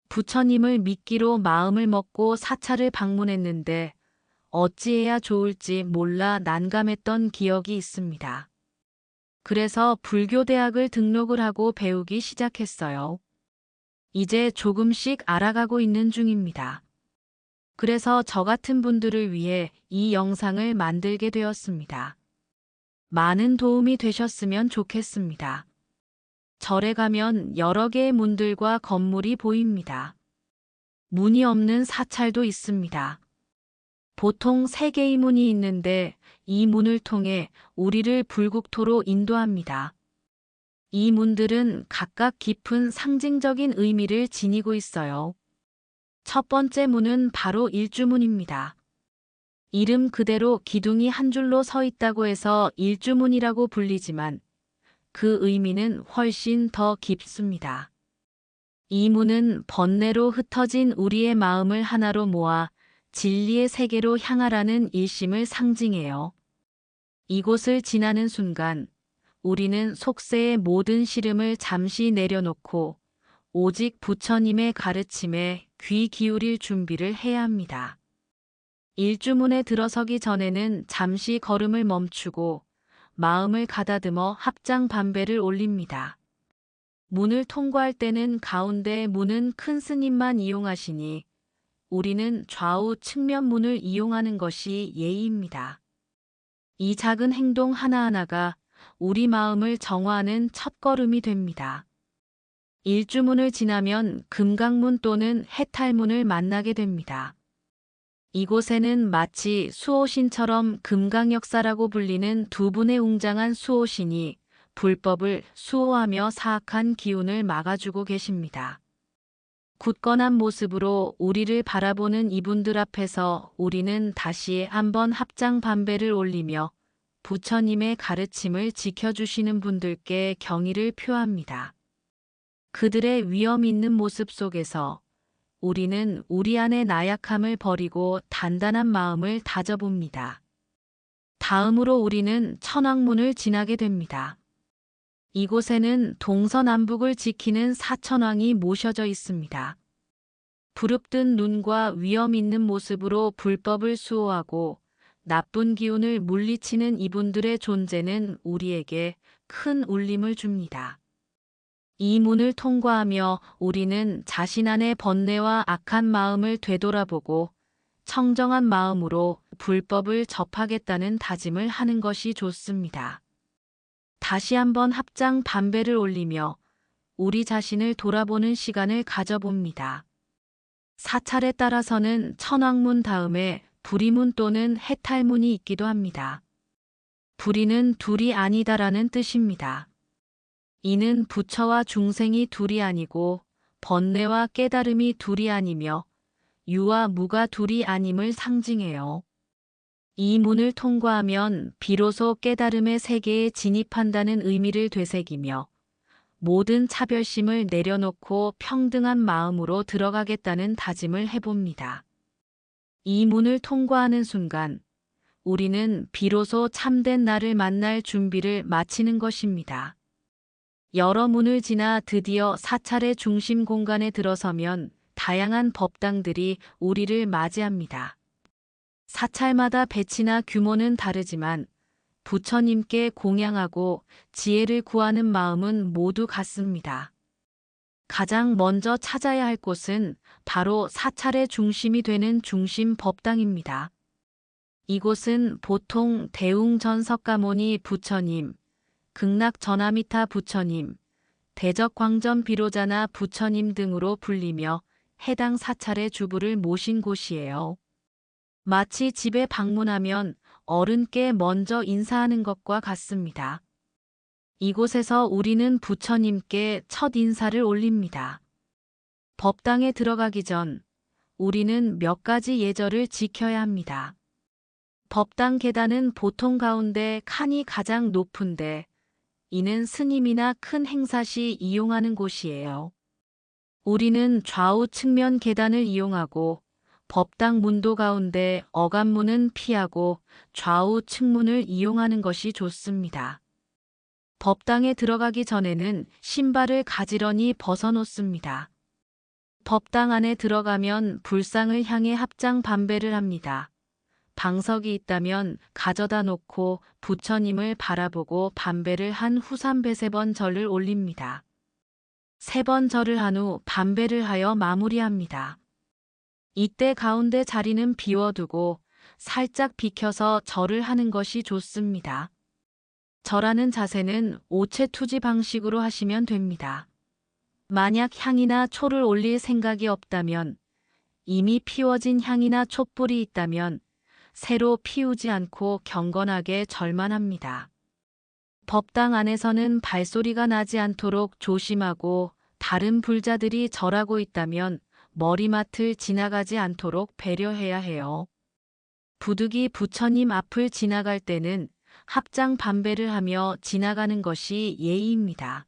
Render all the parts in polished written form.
부처님을 믿기로 마음을 먹고 사찰을 방문했는데 어찌해야 좋을지 몰라 난감했던 기억이 있습니다. 그래서 불교대학을 등록을 하고 배우기 시작했어요. 이제 조금씩 알아가고 있는 중입니다. 그래서 저 같은 분들을 위해 이 영상을 만들게 되었습니다. 많은 도움이 되셨으면 좋겠습니다. 절에 가면 여러 개의 문들과 건물이 보입니다. 문이 없는 사찰도 있습니다. 보통 3개의 문이 있는데 이 문을 통해 우리를 불국토로 인도합니다. 이 문들은 각각 깊은 상징적인 의미를 지니고 있어요. 첫 번째 문은 바로 일주문입니다. 이름 그대로 기둥이 한 줄로 서 있다고 해서 일주문이라고 불리지만 그 의미는 훨씬 더 깊습니다. 이 문은 번뇌로 흩어진 우리의 마음을 하나로 모아 진리의 세계로 향하라는 일심을 상징해요. 이곳을 지나는 순간 우리는 속세의 모든 시름을 잠시 내려놓고 오직 부처님의 가르침에 귀 기울일 준비를 해야 합니다. 일주문에 들어서기 전에는 잠시 걸음을 멈추고 마음을 가다듬어 합장반배를 올립니다. 문을 통과할 때는 가운데 문은 큰 스님만 이용하시니 우리는 좌우 측면 문을 이용하는 것이 예의입니다. 이 작은 행동 하나하나가 우리 마음을 정화하는 첫걸음이 됩니다. 일주문을 지나면 금강문 또는 해탈문을 만나게 됩니다. 이곳에는 마치 수호신처럼 금강역사라고 불리는 두 분의 웅장한 수호신이 불법을 수호하며 사악한 기운을 막아주고 계십니다. 굳건한 모습으로 우리를 바라보는 이분들 앞에서 우리는 다시 한번 합장반배를 올리며 부처님의 가르침을 지켜주시는 분들께 경의를 표합니다. 그들의 위엄 있는 모습 속에서 우리는 우리 안의 나약함을 버리고 단단한 마음을 다져봅니다. 다음으로 우리는 천왕문을 지나게 됩니다. 이곳에는 동서남북을 지키는 사천왕이 모셔져 있습니다. 부릅뜬 눈과 위엄 있는 모습으로 불법을 수호하고 나쁜 기운을 물리치는 이분들의 존재는 우리에게 큰 울림을 줍니다. 이 문을 통과하며 우리는 자신 안의 번뇌와 악한 마음을 되돌아보고 청정한 마음으로 불법을 접하겠다는 다짐을 하는 것이 좋습니다. 다시 한번 합장 반배를 올리며 우리 자신을 돌아보는 시간을 가져봅니다. 사찰에 따라서는 천왕문 다음에 불의문 또는 해탈문이 있기도 합니다. 불의는 둘이 아니다라는 뜻입니다. 이는 부처와 중생이 둘이 아니고 번뇌와 깨달음이 둘이 아니며 유와 무가 둘이 아님을 상징해요. 이 문을 통과하면 비로소 깨달음의 세계에 진입한다는 의미를 되새기며 모든 차별심을 내려놓고 평등한 마음으로 들어가겠다는 다짐을 해봅니다. 이 문을 통과하는 순간 우리는 비로소 참된 나를 만날 준비를 마치는 것입니다. 여러 문을 지나 드디어 사찰의 중심 공간에 들어서면 다양한 법당들이 우리를 맞이합니다. 사찰마다 배치나 규모는 다르지만 부처님께 공양하고 지혜를 구하는 마음은 모두 같습니다. 가장 먼저 찾아야 할 곳은 바로 사찰의 중심이 되는 중심 법당입니다. 이곳은 보통 대웅전석가모니 부처님, 극락전아미타 부처님, 대적광전 비로자나 부처님 등으로 불리며 해당 사찰의 주부를 모신 곳이에요. 마치 집에 방문하면 어른께 먼저 인사하는 것과 같습니다. 이곳에서 우리는 부처님께 첫 인사를 올립니다. 법당에 들어가기 전 우리는 몇 가지 예절을 지켜야 합니다. 법당 계단은 보통 가운데 칸이 가장 높은데 이는 스님이나 큰 행사 시 이용하는 곳이에요. 우리는 좌우 측면 계단을 이용하고 법당 문도 가운데 어간문은 피하고 좌우 측문을 이용하는 것이 좋습니다. 법당에 들어가기 전에는 신발을 가지런히 벗어놓습니다. 법당 안에 들어가면 불상을 향해 합장 반배를 합니다. 방석이 있다면 가져다 놓고 부처님을 바라보고 반배를 한 후 3배세번 절을 올립니다. 3번 절을 한 후 반배를 하여 마무리합니다. 이때 가운데 자리는 비워두고 살짝 비켜서 절을 하는 것이 좋습니다. 절하는 자세는 오체투지 방식으로 하시면 됩니다. 만약 향이나 초를 올릴 생각이 없다면, 이미 피워진 향이나 촛불이 있다면 새로 피우지 않고 경건하게 절만 합니다. 법당 안에서는 발소리가 나지 않도록 조심하고 다른 불자들이 절하고 있다면 머리맡을 지나가지 않도록 배려해야 해요. 부득이 부처님 앞을 지나갈 때는 합장 반배를 하며 지나가는 것이 예의입니다.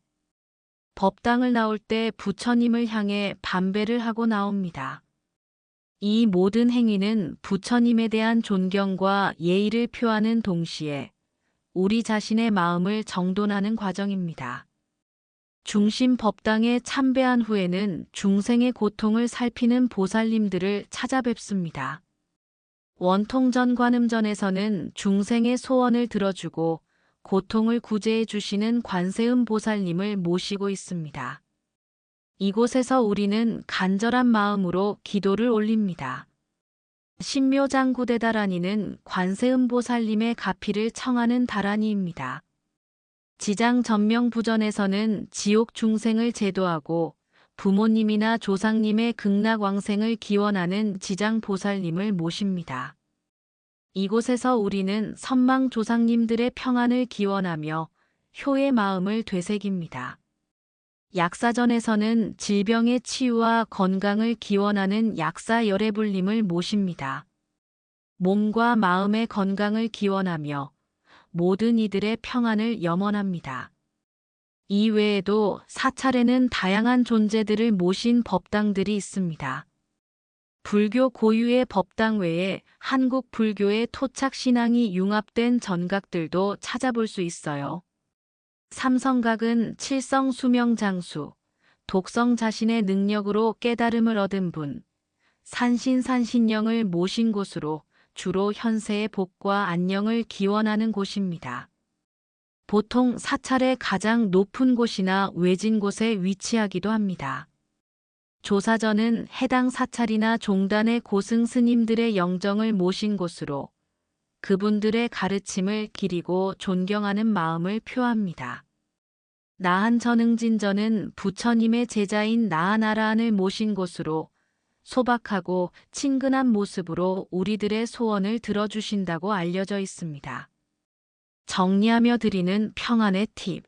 법당을 나올 때 부처님을 향해 반배를 하고 나옵니다. 이 모든 행위는 부처님에 대한 존경과 예의를 표하는 동시에 우리 자신의 마음을 정돈하는 과정입니다. 중심 법당에 참배한 후에는 중생의 고통을 살피는 보살님들을 찾아뵙습니다. 원통전 관음전에서는 중생의 소원을 들어주고 고통을 구제해 주시는 관세음 보살님을 모시고 있습니다. 이곳에서 우리는 간절한 마음으로 기도를 올립니다. 신묘장구대 다라니는 관세음 보살님의 가피를 청하는 다라니입니다. 지장 전명부전에서는 지옥 중생을 제도하고 부모님이나 조상님의 극락왕생을 기원하는 지장보살님을 모십니다. 이곳에서 우리는 선망 조상님들의 평안을 기원하며 효의 마음을 되새깁니다. 약사전에서는 질병의 치유와 건강을 기원하는 약사열애불님을 모십니다. 몸과 마음의 건강을 기원하며 모든 이들의 평안을 염원합니다. 이 외에도 사찰에는 다양한 존재들을 모신 법당들이 있습니다. 불교 고유의 법당 외에 한국 불교의 토착 신앙이 융합된 전각들도 찾아볼 수 있어요. 삼성각은 칠성 수명장수, 독성 자신의 능력으로 깨달음을 얻은 분, 산신산신령을 모신 곳으로 주로 현세의 복과 안녕을 기원하는 곳입니다. 보통 사찰의 가장 높은 곳이나 외진 곳에 위치하기도 합니다. 조사전은 해당 사찰이나 종단의 고승 스님들의 영정을 모신 곳으로 그분들의 가르침을 기리고 존경하는 마음을 표합니다. 나한전응진전은 부처님의 제자인 나한아라한을 모신 곳으로 소박하고 친근한 모습으로 우리들의 소원을 들어주신다고 알려져 있습니다. 정리하며 드리는 평안의 팁.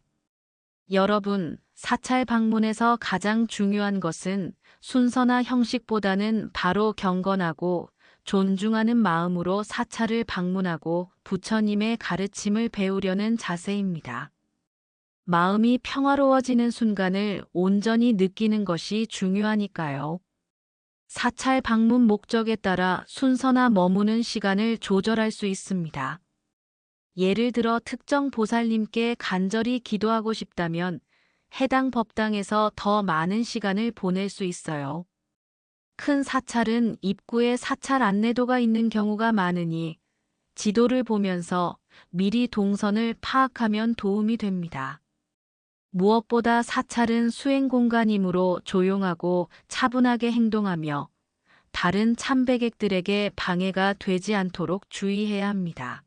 여러분, 사찰 방문에서 가장 중요한 것은 순서나 형식보다는 바로 경건하고 존중하는 마음으로 사찰을 방문하고 부처님의 가르침을 배우려는 자세입니다. 마음이 평화로워지는 순간을 온전히 느끼는 것이 중요하니까요. 사찰 방문 목적에 따라 순서나 머무는 시간을 조절할 수 있습니다. 예를 들어 특정 보살님께 간절히 기도하고 싶다면 해당 법당에서 더 많은 시간을 보낼 수 있어요. 큰 사찰은 입구에 사찰 안내도가 있는 경우가 많으니 지도를 보면서 미리 동선을 파악하면 도움이 됩니다. 무엇보다 사찰은 수행 공간이므로 조용하고 차분하게 행동하며 다른 참배객들에게 방해가 되지 않도록 주의해야 합니다.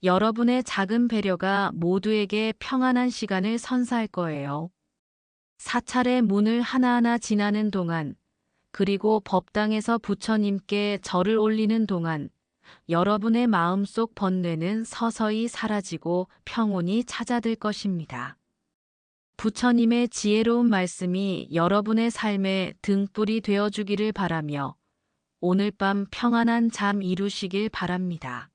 여러분의 작은 배려가 모두에게 평안한 시간을 선사할 거예요. 사찰의 문을 하나하나 지나는 동안, 그리고 법당에서 부처님께 절을 올리는 동안 여러분의 마음속 번뇌는 서서히 사라지고 평온이 찾아들 것입니다. 부처님의 지혜로운 말씀이 여러분의 삶에 등불이 되어주기를 바라며 오늘 밤 평안한 잠 이루시길 바랍니다.